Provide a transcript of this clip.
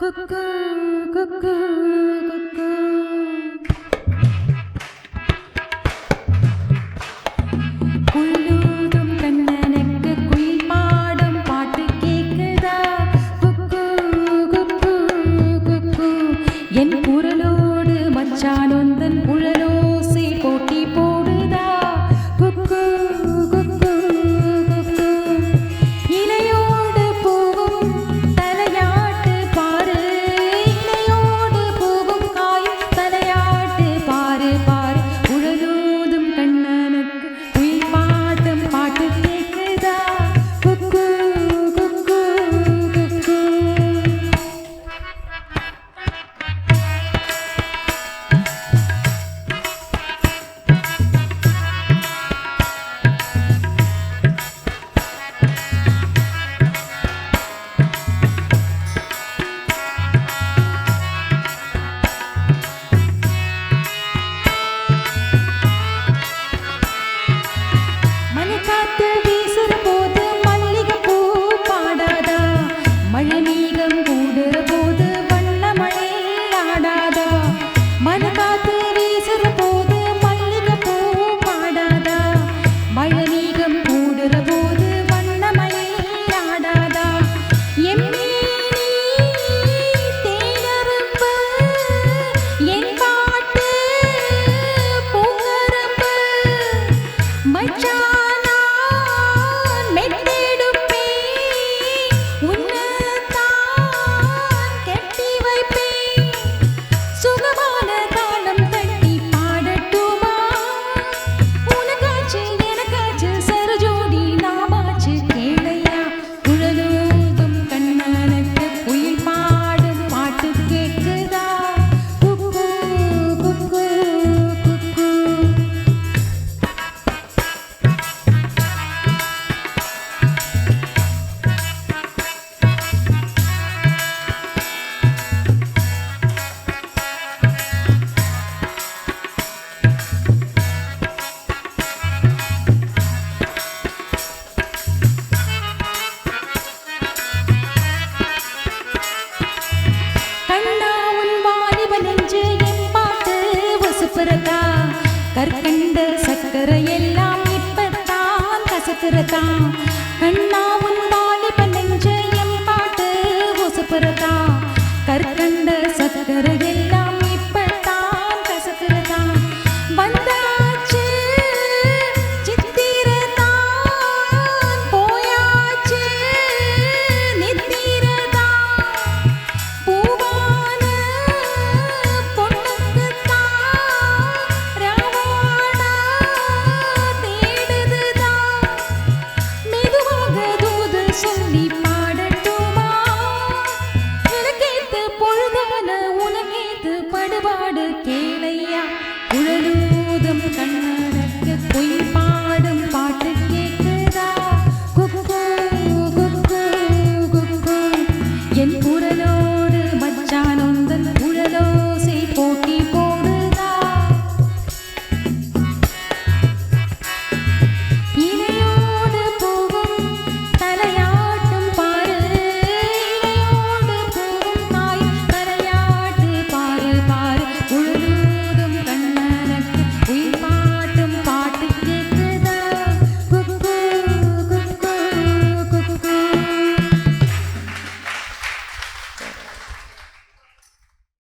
குக்கு குக்கு குக்கு குள்ளூதும் கண்ணனுக்கு குயில் பாடும் பாட்டு கேக்குதா குக்கு குக்கு குக்கு என் குரலோடு மச்சானொந்தன் குழலோசை போட்டி போடுதா குக்கு குக்கு குக்கு இலையோடு போகும் தலையாட்டு பாரு இலையோடு போகும் காயும் தலையாட்டு பாரு பாரு குழலோதும் கண்ணனுக்கு குயில் பாடும் பாட்டு கேக்குதா குக்கு குக்கு குக்கு மலைக்காத்து வீசுற போது மல்லிகைப்பூ பாடாதா மழை மேகம் கூடுற போது வண்ண மழை ஆடாதா மலைக்காத்து வீசுற போது மல்லிகைப்பூ பாடாதா மழை மேகம் கூடுற போது வண்ண மழை ஆடாதா எம்மேனி தேனரும்பு என் பாட்டு பூங்கரம்பு மச்சான் கற்கண்ட சக்கரை எல்லாம் இப்பத்தான் கசக்கிறதா கண்ணா உன் வாலிப நெஞ்ச என் பாட்டு உசுப்புறதா கற்கண்ட சக்கரை எல்லாம் இப்பத்தான் கசக்கிறதா வந்தாச்சு சித்திரதான் போயாச்சு நித்திரதா பூவான சொல்லி